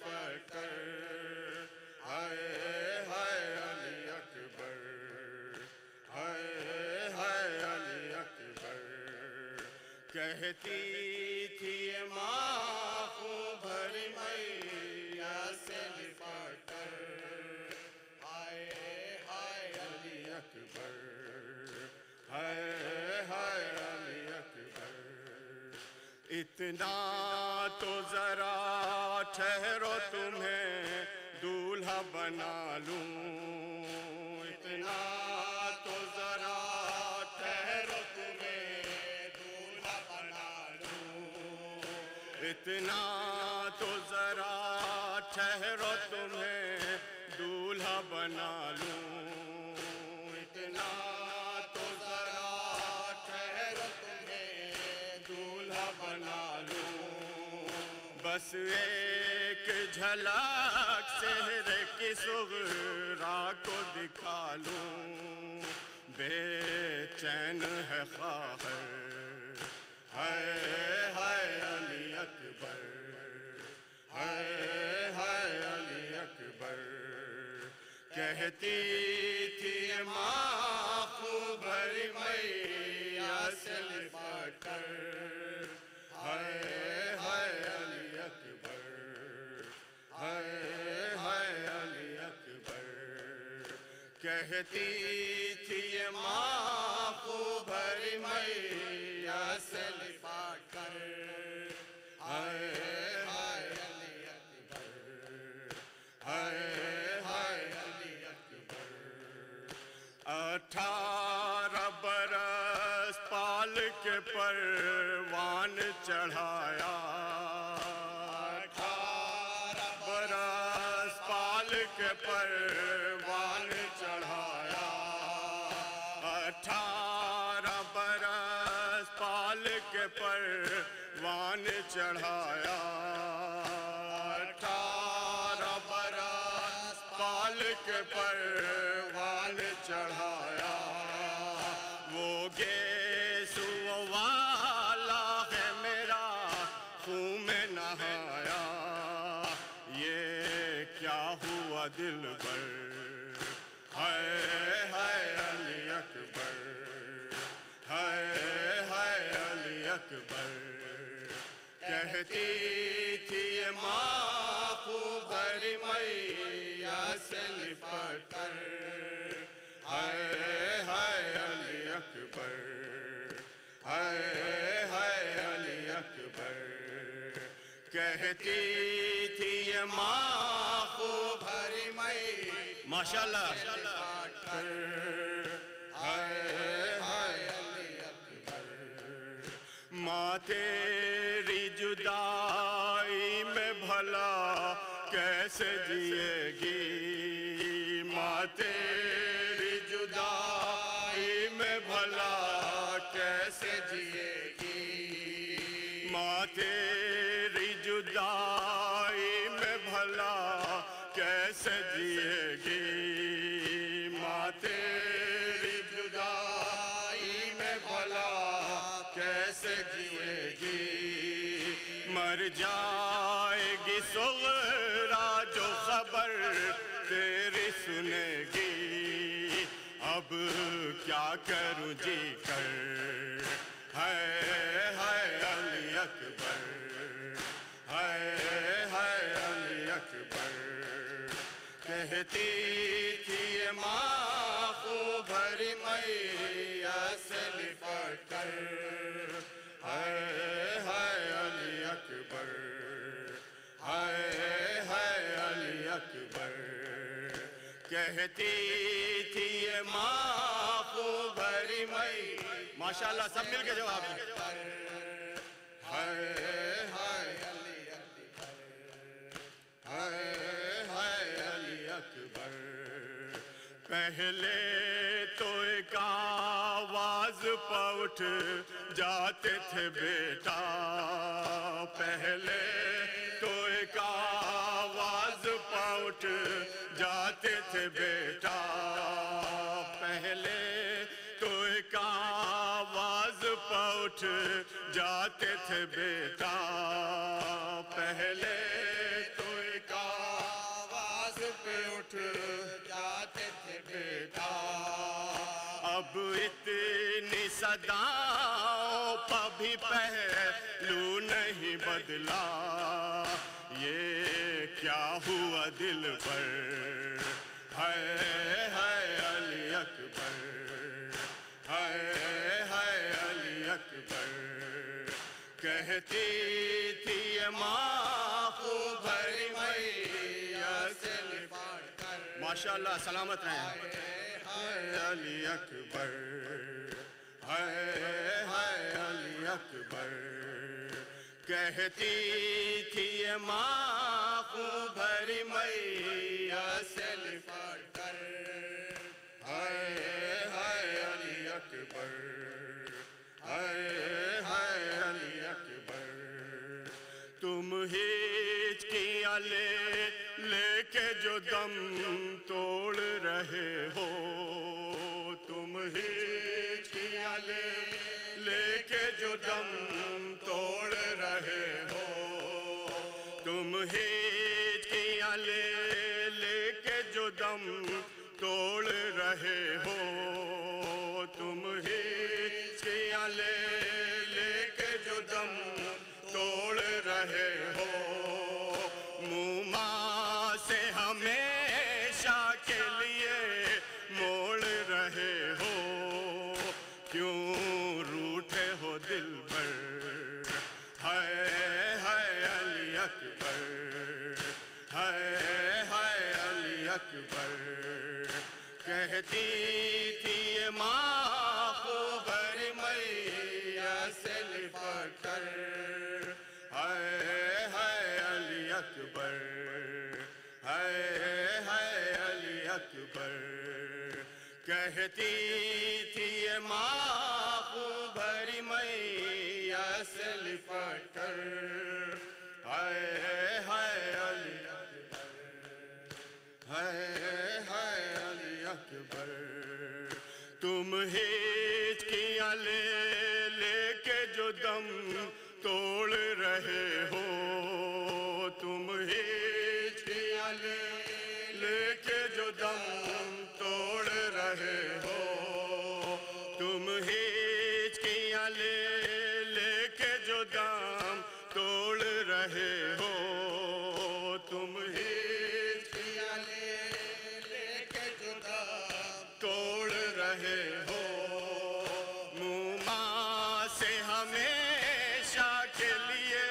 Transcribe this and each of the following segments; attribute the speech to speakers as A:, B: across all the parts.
A: لپٹ کر ہائے ہائے علی اکبر ہائے ہائے علی اکبر کہتی تھی یہ ماں خون بھری میاں سے لپٹ کر ہائے ہائے علی اکبر ہائے ہائے علی اکبر اتنا تو ذرا ٹھہرو تمہیں دولہا بنا لوں اتنا تو ذرا ٹھہرو تمہیں دولہا بنا لوں اتنا تو ذرا ٹھہرو تمہیں دولہا بنا لوں اتنا تو ذرا ٹھہرو تمہیں دولہا بنا لوں بس ایک جھلک سحر کی صغرا کو دکھا لوں بے چین ہے خواہر ہائے ہائے علی اکبر ہائے ہائے علی اکبر کہتی تھی ماں خون بھری میاں سے لپٹ کر ہائے ہائے علی اکبر ہائے ہائے علی اکبر کہتی تھی ماں خون بھری میاں سے لپٹ کر ہائے ہائے علی اکبر ہائے ہائے علی اکبر 18 برس پال کے پروان چڑھایا 18 برس پال کے پروان چڑھایا 18 برس پال کے پروان چڑھایا 18 برس پال کے پروان چڑھایا وہ گیسو والا ہے میرا خون میں نہایا یہ کیا ہوا دلبر ہائے ہائے علی اکبر ہائے ہائے علی اکبر کہتی تھی ماں خون بھری میاں سے لپٹ کر ہائے ہائے علی اکبر ہائے ہائے علی اکبر کہتی تھی ماں خون بھری میاں ماشاءاللہ لپٹ کر ہائے ہائے علی اکبر ماں تیری جدائی میں بھلا کیسے جیے گی ماں تیری جدائی میں بھلا کیسے جیے گی ماں تیری جدائی میں بھلا کیسے جیے گی ماں تیری جدائی میں بھلا کیسے جیے گی مر جائے گی صغرا جو خبر تیری سنے گی اب کیا کروں جی کر ہائے ہائے علی اکبر ہائے ہائے علی اکبر کہتی تھی ماں خون بھری میاں سے لپٹ کر ہائے ہائے علی اکبر ہائے ہائے علی اکبر کہتی تھی ماں خون بھری میاں ماشاءاللہ سب مل کے جواب ہائے ہائے علی اکبر ہائے ہائے علی اکبر پہلے تو ایک آواز پہ اٹھ جاتے تھے بیٹا پہلے تو ایک آواز پہ اٹھ جاتے تھے بیٹا پہلے تو ایک آواز پہ اٹھ جاتے تھے بیٹا پہلے تو ایک اٹھ جاتے تھے بیٹا اب اتنی صداؤں پہ بھی پہلو نہیں بدلا یہ کیا ہوا دل پر ہے علی اکبر ہے علی اکبر کہتی تھی یہ ماں خوب بھری میاں سے لپٹ کر ماشاءاللہ سلامت رہیں علی اکبر ہے علی اکبر کہتی تھی یہ ماں خوب بھری میاں سے لپٹ کر ہے علی اکبر ہے علی اکبر تم ہچکیاں لے کے جو دم توڑ رہے ہو تم ہچکیاں لے کے جو دم توڑ رہے ہو تم ہچکیاں لے کے جو دم توڑ رہے ہو تم ہچکیاں لے کے جو دم توڑ رہے ہو منہ سے ہمیشہ کے لیے موڑ رہے ہو کیوں روٹھے ہو دل پر ہے علی اکبر ہے علی اکبر کہتی تھی یہ ماں خوب بھری میاں سے لپٹ کر ہے علی اکبر ہے علی اکبر کہتی تھی یہ ماں خوب بھری میاں سے لپٹ کر ہے علی اکبر ہے علی اکبر تم ہچکیاں لے کے جو دم توڑ رہے ہو تم ہچکیاں لے کے جو دم توڑ رہے ہو تم ہچکیاں لے کے جو دم توڑ رہے ہو تم ہچکیاں لے کے جو دم توڑ رہے ہو منہ سے ہمیشہ کے لیے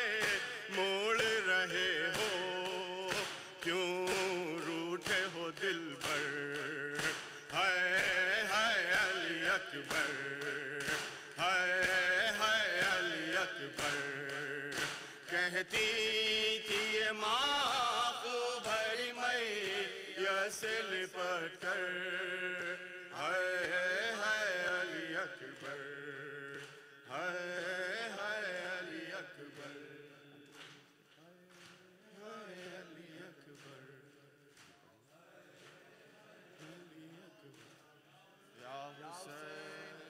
A: موڑ رہے ہو کیوں روٹھے ہو دل پر ہے علی اکبر ہے علی اکبر کہتی تھی یہ ماں خوب بھری میاں سے لپٹ کر ہے علی اکبر ہے علی اکبر علی اکبر یا حسین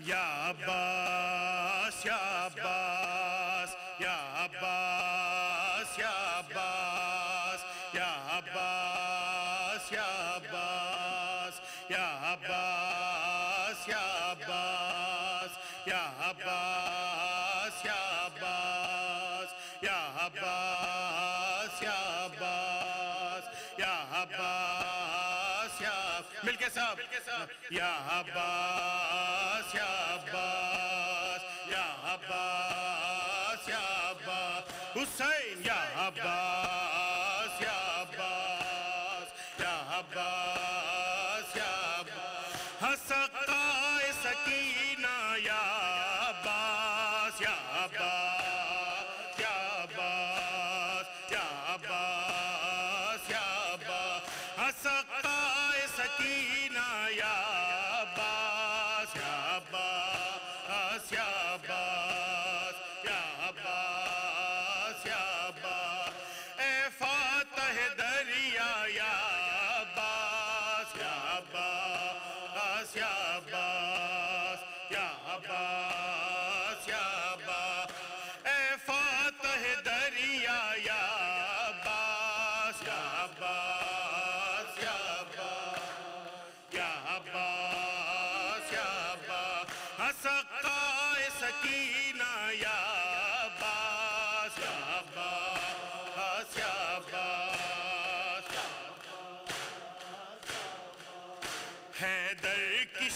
A: یا عباس یا عباس یا عباس یا عباس یا عباس یا عباس یا عباس یا عباس یا عباس یا عباس یا عباس یا عباس یا عباس یا مل کے سب یا عباس یا عباس یا عباس یا عباس حسین یا عباس یا عباس یا عباس یا عباس حسقائے سکینہ یا عباس یا عباس یا عباس یا عباس یا عباس حسقائے سکینہ یا عباس یا عباس یا عباس یا عباس یا عباس اے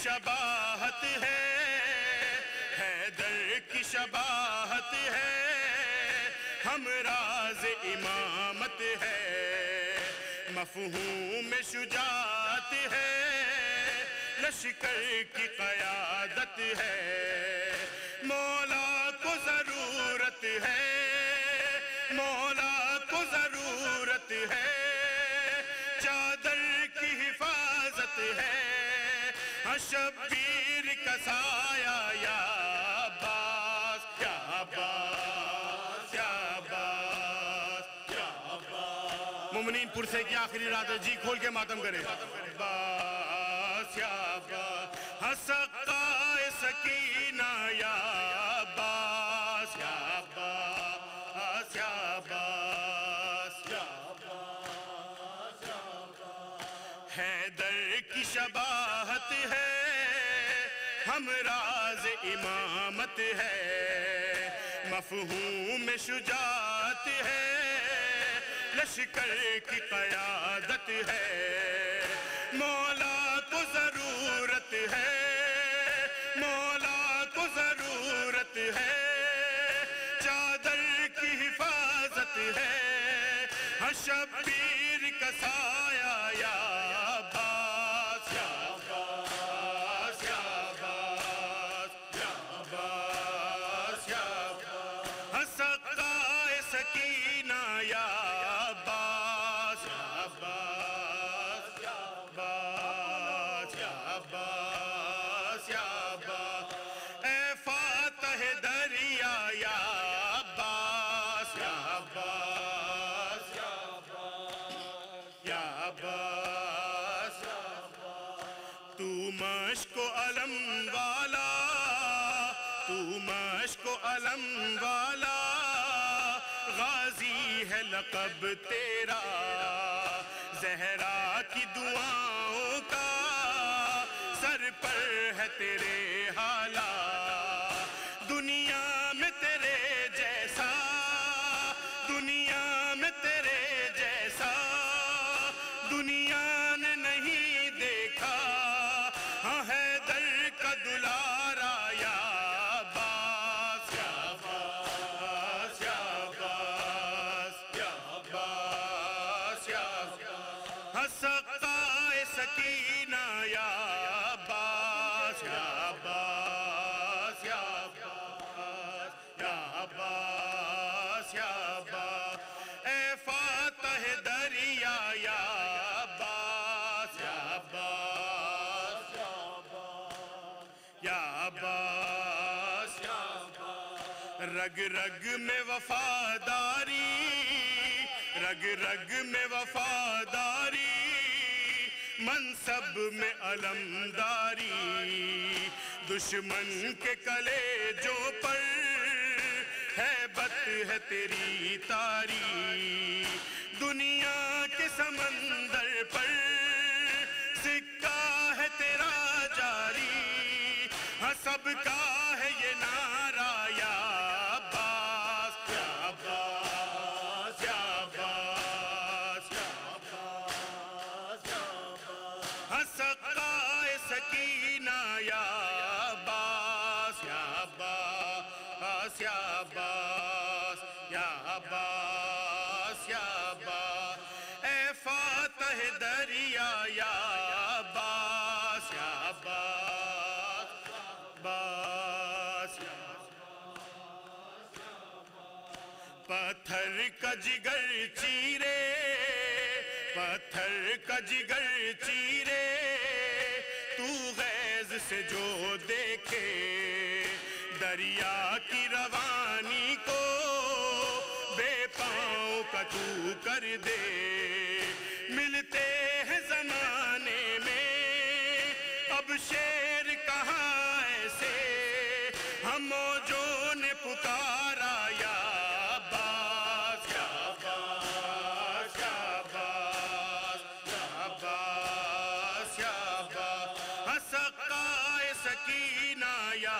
A: شباہت ہے، حیدر کی شباہت ہے، ہم راز امامت ہے، مفہوم شجاعت ہے، لشکر کی قیادت ہے، مولا کو ضرورت ہے، مولا کو ضرورت ہے، چادر کی حفاظت ہے، شبیر کا سایہ یا عباس، یا عباس، یا عباس، یا عباس۔ مومنین پرسے کی آخری رات ہے، جی کھول کے ماتم کرے، عباس یا عباس، سقائے سکینہ یا عباس، یا عباس، یا عباس، یا عباس، یا عباس۔ حیدر کی شباہت ہے، ہم راز امامت ہے، مفہوم شجاعت ہے، لشکر کی قیادت ہے، مولا کو ضرورت ہے، مولا کو ضرورت ہے، چادر کی حفاظت ہے، شبیر کا سایہ یا عباس، یا عباس، یا عباس، یا عباس، یا عباس، سقائے سکینہ یا عباس، یا عباس، یا عباس، یا عباس، یا عباس، اے فاتح دریا یا عباس، یا عباس، یا عباس، یا عباس، تو مشک و علم والا، تو مشک و علم والا، غازی ہے لقب تیرا، زہرا کی دعاؤں کا سر پر ہے تیرے حالا، دنیا میں تیرے جیسا، دنیا میں تیرے جیسا، دنیا نے نہیں دیکھا، ہاں حیدر کا دلارا یا عباس، یا عباس، یا عباس، یا عباس، یا عباس، سقائے سکینہ یا عباس، یا عباس، یا عباس، یا عباس، یا عباس، اے فاتح دریا یا عباس، یا عباس، یا عباس، یا عباس، رگ رگ میں وفاداری، رگ رگ میں وفاداری، منصب میں علمداری، دشمن کے کلیجوں پر ہیبت ہے تیری تاری، دنیا کے سمندر پر سکہ ہے تیرا جاری، ہاں سب کا ہے یہ نعرہ یا عباس، یا عباس، یا عباس، یا عباس، یا عباس، ہاں سقائے سکینہ یا عباس، یا عباس، یا عباس، یا عباس، یا عباس، اے فاتح دریا یا عباس، یا عباس، عباس، پتھر کا جگر چیرے، پتھر کا جگر چیرے، تو غیظ سے جو دیکھے، دریا کی روانی کو بے پاؤں کا تو کر دے، ملتے ہیں زمانے میں اب شیر کہاں ایسے، ہم موجوں نے پکارا یا عباس، یا عباس، یا عباس، یا عباس، یا عباس، سقائے سکینہ یا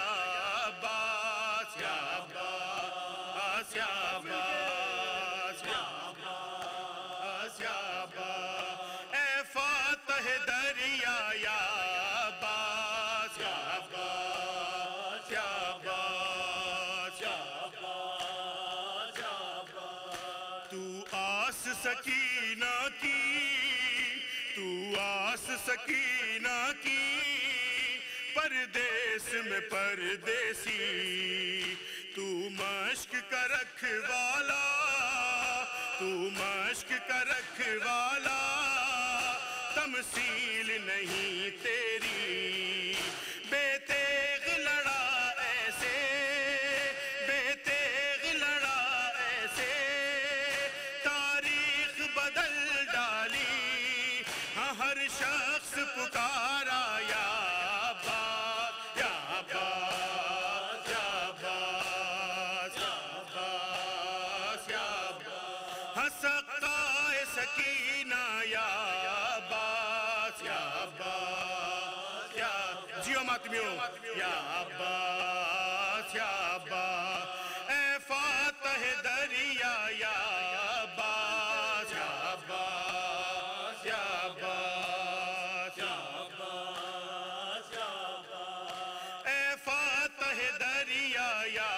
A: عباس، یا عباس، یا عباس، یا عباس، یا عباس، اے فاتح دریا یا عباس، تو آس سکینہ کی، تو آس سکینہ کی، پردیس میں پردیسی، تو مشق کا رکھوالا، تو مشق کا رکھوالا، تمثیل نہیں تیری، بے تیغ لڑا ایسے، بے تیغ لڑا ایسے، تاریخ بدل ڈالی، ہاں ہر شخص پکارا یا عباس، یا عباس، یا عباس، یا عباس، یا عباس، ہاں سقائے سکینہ یا عباس، یا عباس، یا جیو ماتمیو، یا عباس، یا عباس، اے فاتح دریا یا عباس، یا عباس، یا عباس، یا عباس، یا عباس، اے فاتح دریا یا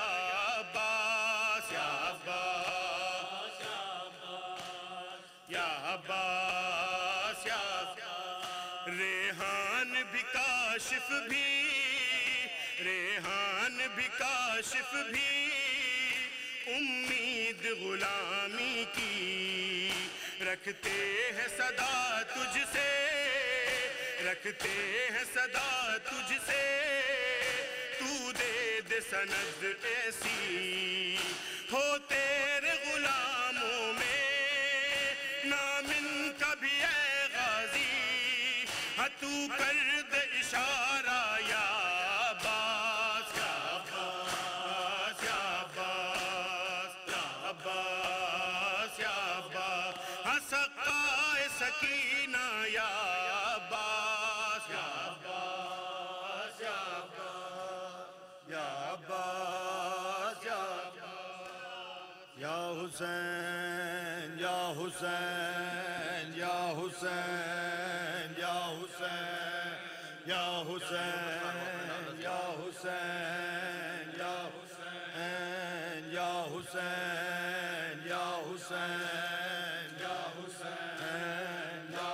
A: عباس، یا عباس، یا عباس، یا عباس، ریحان بھی کاشف بھی، ریحان بھی کاشف بھی، امید غلامی کی، رکھتے ہیں صدا تجھ سے، رکھتے ہیں صدا تجھ سے، تو دے دے سند ایسی، ہو تیرے غلاموں میں نام ان کا بھی اے غازی، ہاں تو کر دے اشارہ یا عباس، یا عباس، یا عباس، یا عباس، یا عباس، ہاں سقائے سکینہ یا عباس، یا عباس، یا عباس، یا عباس، یا عباس، یا حسین، یا حسین، یا حسین، یا حسین، یا حسین، یا حسین، یا حسین، یا حسین، یا حسین، یا حسین، یا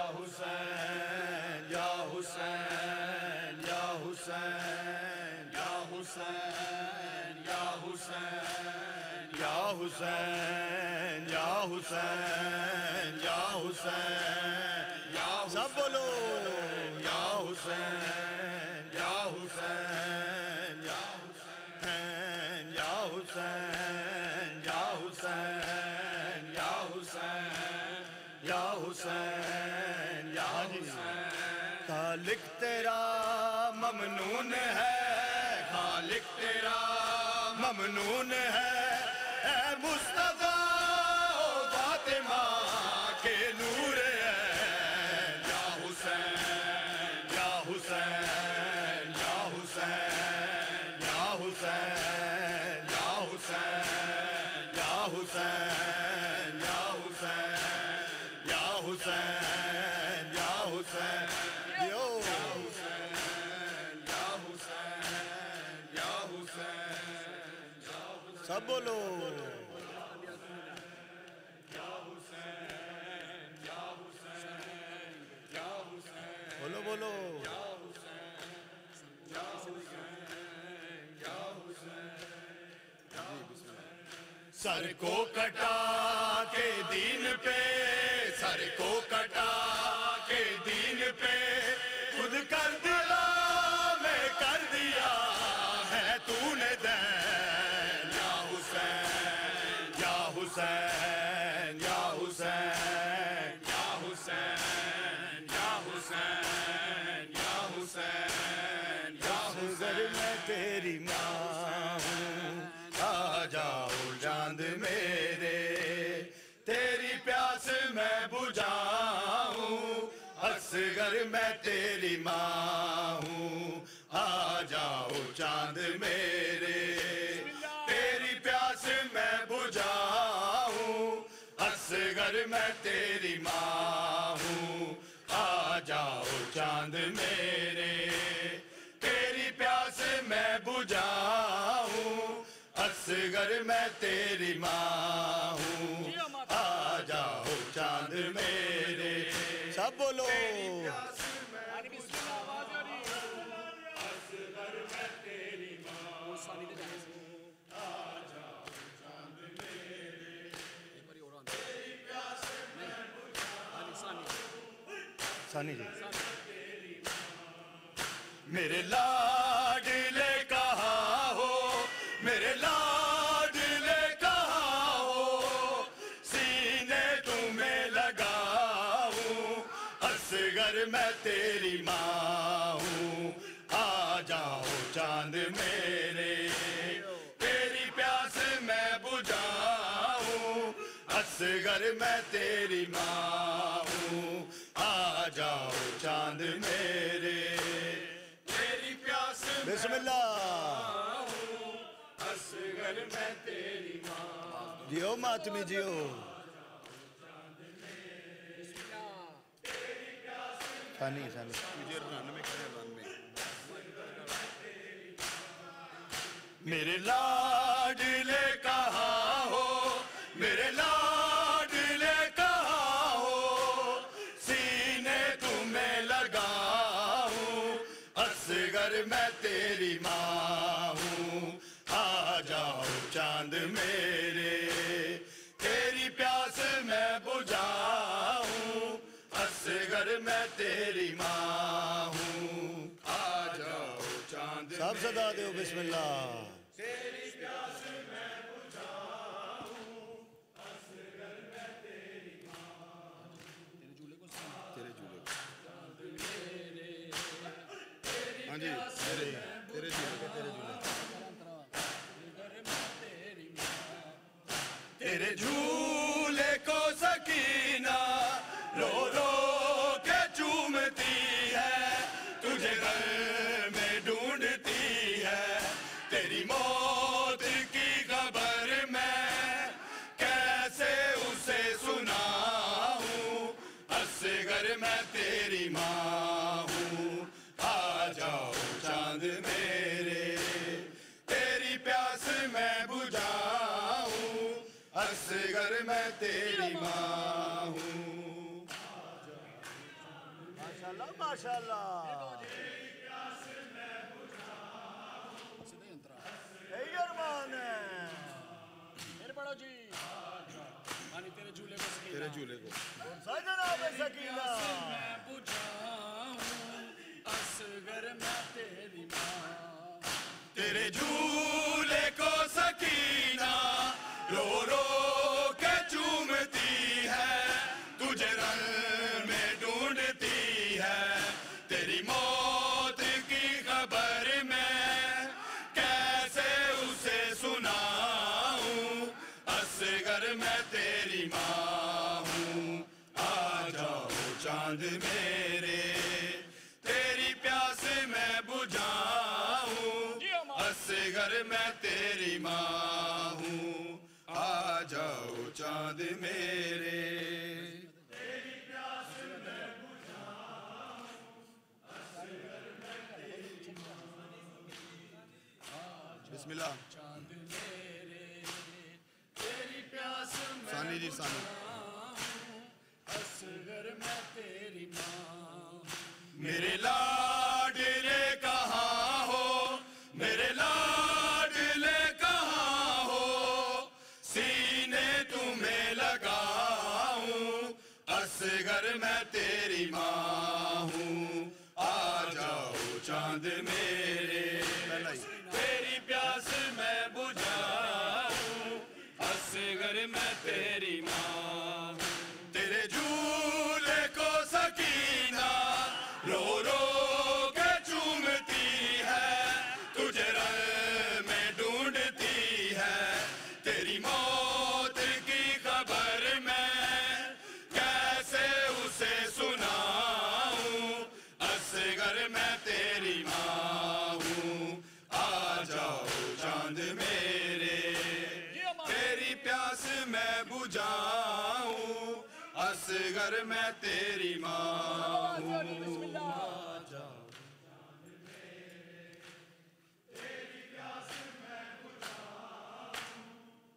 A: حسین، یا حسین، یا حسین، یا حسین، یا حسین، یا حسین، یا حسین، یا حسین، یا سب بولو یا حسین، یا حسین، یا حسین، یا حسین، یا حسین، یا حسین، یا حسین، یا حسین، خالق تیرا ممنون ہے، خالق تیرا ممنون ہے، اے مصطفیٰ و فاطمہ کے نور ہے، یا حسین، یا حسین، یا حسین، یا حسین، یا حسین، یا حسین، یا حسین، یا حسین، یا حسین، یا حسین، یا حسین، سب بولو بولو بولو سر کو کٹا کے دین پہ، سر کو کٹا کے دین پہ، خود کر دیا میں کر دیا ہے تو نے دین، یا حسین، یا حسین، یا حسین، یا حسین، یا حسین، یا حسین، یا حسین، میں تیری ماں ہوں، آ جاؤ چاند میرے، تیری پیاس میں بجھاؤں، اصغر میں تیری ماں ہوں، آ جاؤ چاند میرے، تیری پیاس میں بجھاؤں، اصغر میں تیری ماں ہوں، آ جاؤ چاند میرے، تیری پیاس میں بجھاؤں، اصغر میں تیری ماں ہوں، آ چاند میرے
B: سب بولو ثانی جی
A: میرے لاڈلے کہاں ہو میرے لاڈلے کہاں ہو سینے تمہیں لگاؤں اصغر میں تیری ماں ہوں آ جاؤ چاند میرے تیری پیاس میں بجھاؤں اصغر میں تیری ماں ہوں آ جاؤ چاند میرے تیری پیاس
B: بسم اللہ
A: اصغر میں تیری ماں
B: جیو ماتمی جیو ثانی
C: مجھے رن میں کرے رن میں
A: میرے لاڈلے کہاں ہو میرے لاڈلے کہاں ہو سینے تمہیں لگاؤں اصغر میں تیری ماں ہوں آ جاؤ چاند میرے تیری پیاس میں بجھاؤں اصغر میں تیری ماں ہوں آ جاؤ چاند
B: سب صدا دیو بسم اللہ
A: تیری پیاس میں بجھاؤں اصغر میں تیری
C: تیرے جھولے ہاں جی تیرے جھولے
A: تیرے جھولے کو سکینہ رو رو کے چومتی ہے تجھے گھر میں ڈھونڈتی ہے تیری موت کی خبر میں کیسے اسے سناؤں اصغر میں تیری ماں ہوں آ جاؤ چاند میرے تیری پیاس میں بجھاؤں اصغر میں تیری ماں ہوں
B: ماشاءاللہ ماشاءاللہ یہی ارمان ہے
C: تیرے جھولے کو
B: سا جناب سکینہ
A: تیرے جھولے کو سکینہ رو رو کے چومتی ہے تجھے رن میں ڈھونڈتی ہے تیری موت کی خبر میں کیسے اسے سناؤں اصغر میں تیری ماں ہوں آ جاؤ چاند میرے تیری پیاس میں بجھاؤں اصغر میں تیری ماں ہوں آ جاؤ چاند میرے تیری پیاس میں بجھاؤں اصغر میں تیری
C: بسم اللہ
A: چاند میرے تیری پیاس میں
C: ثانی جی ثانی
A: اصغر میں تیری ماں میرے لاڈلے کہاں ہو میرے لاڈلے کہاں ہو سینے تمہیں لگاؤں اصغر میں تیری ماں ہوں آ جاؤ چاند میرے تیری پیاس میں بجھاؤں اصغر میں تیری ماں تیرے جھولے کو سکینہ رو رو کے چومتی ہے تجھے رن میں ڈھونڈتی ہے تیری موت کی خبر میں کیسے اسے سناؤں اصغر میں تیری ماں ہوں آ جاؤ چاند میرے تیری پیاس میں بجھاؤں اصغر میں تیری ماں ہوں آ جاؤ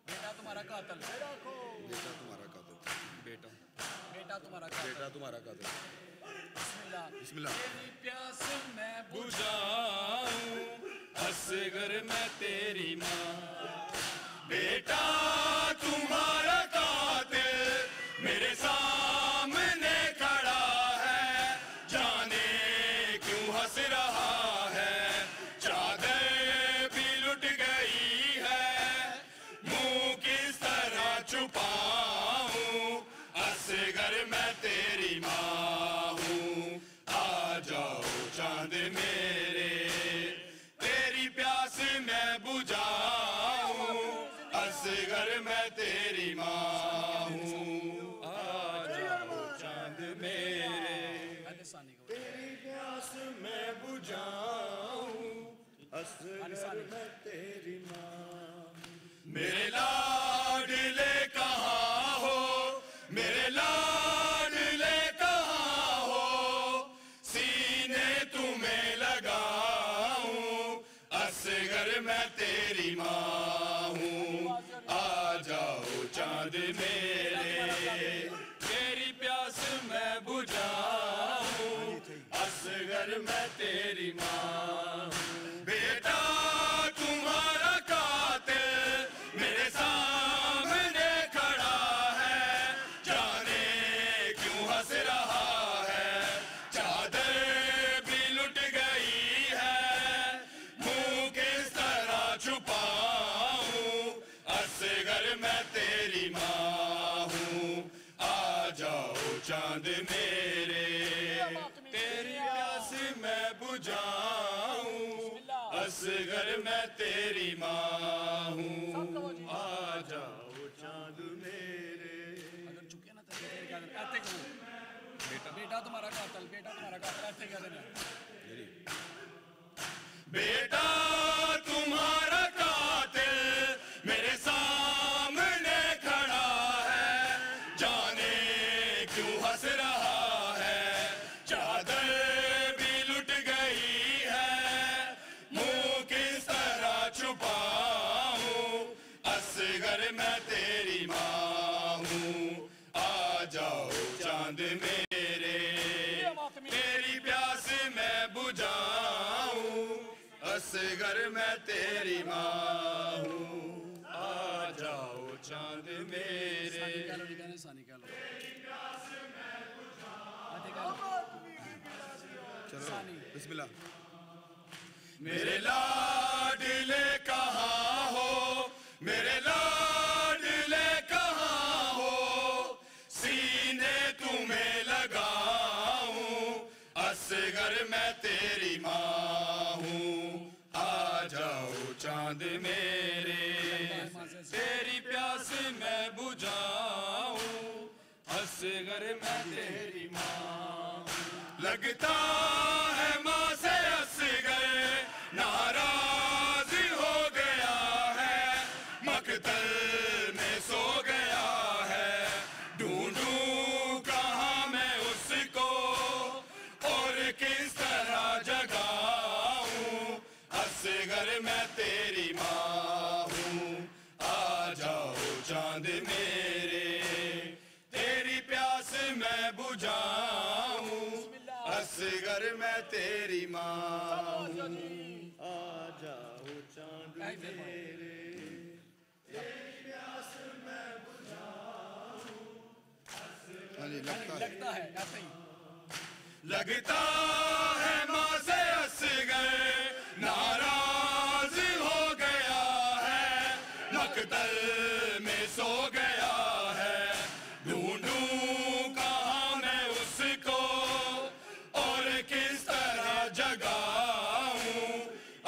B: بیٹا تمہارا قاتل
C: بیٹا تمہارا قاتل بیٹا
D: بیٹا تمہارا قاتل
C: بیٹا تمہارا قاتل
D: بسم اللہ
C: بسم اللہ
D: تیری پیاس میں
A: بجھاؤں اصغر میں تیری ماں بیٹا تمہارا قاتل میرے سامنے کھڑا ہے جانے کیوں ہنس رہا ہے چادر بھی لٹ گئی ہے منہ کس طرح چھپاؤں اصغر میں تیری ماں ہوں آ جاؤ چاند میرے تیری پیاس میں بجھاؤں اصغر میں تیری ماں ہوں آ جاؤ چاند میرے
D: پہلے ثانی کو
A: تیری پیاس میں بجھاؤں
B: اصغر میں تیری ماں
A: میرے لاڈلے کہاں ہو میرے لاڈلے کہاں ہو سینے تمہیں لگاؤں اصغر میں تیری ماں ہوں آ جاؤ چاند میرے تیری پیاس میں بجھاؤں اصغر میں تیری ماں ہوں بیٹا تمہارا قاتل میرے سامنے کھڑا ہے جانے کیوں ہنس رہا ہے چادر بھی لٹ گئی ہے منہ کس طرح چھپاؤں اصغر میں تیری ماں ہوں آ جاؤ چاند میرے تیری پیاس میں بجھاؤں اصغر میں تیری ماں ہوں آ جاؤ چاند میرے
D: اگر چکے نا تیرے قاتل ایتے کہو بیٹا تمہارا قاتل ایتے کہہ دینا
A: بیٹا تمہارا قاتل میرے سامنے کھڑا ہے جانے کیوں ہنس رہا ہے چادر بھی لٹ گئی ہے منہ کس طرح چھپاؤں اصغر میں تیری ماں ہوں آ جاؤ چاند میرے تیری پیاس میں بجھاؤں اصغر میں تیری ماں ہوں آ جاؤ چاند میرے
D: ثانی کہہ لو
C: چلو بسم اللہ
A: میرے لاڈلے کہاں ہو میرے لاڈلے کہاں ہو سینے تمہیں لگاؤں اصغر میں تیری ماں ہوں آ جاؤ چاند میرے تیری پیاس میں بجھاؤں اصغر میں تیری ماں لگتا ہے ماں سے اصغر ناراض ہو گیا ہے مقتل میں سو گیا ہے ڈھونڈوں کہاں میں اس کو اور کس طرح جگاؤں اصغر میں تیری ماں ہوں آ جاؤ چاند میرے تیری پیاس میں بجھاؤں اصغر میں تیری ماں ہوں
B: آ جاؤ چاند میرے
C: ہاں جی لگتا ہے
D: لگتا ہے ایسے ہی
A: لگتا ہے ماں سے اصغر ناراض ہو گیا ہے مقتل میں سو گیا ہے ڈھونڈوں کہاں میں اس کو اور کس طرح جگاؤں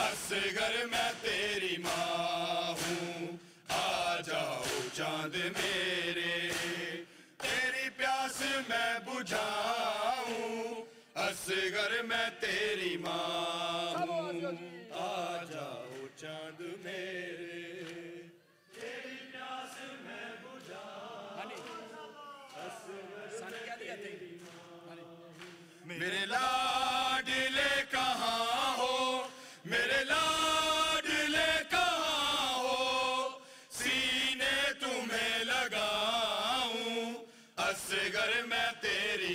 A: اصغر میں تیری ماں ہوں آ جاؤ چاند میرے تیری پیاس میں بجھاؤں اصغر میں تیری ماں ہوں آ جاؤ چاند میرے تیری پیاس میں
D: ثانی کہہ دیا تیری
A: میرے لاڈلے کہاں ہو میرے لاڈلے کہاں ہو سینے تمہیں لگاؤں اصغر میں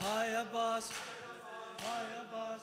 B: Hi Abbas, hi Abbas.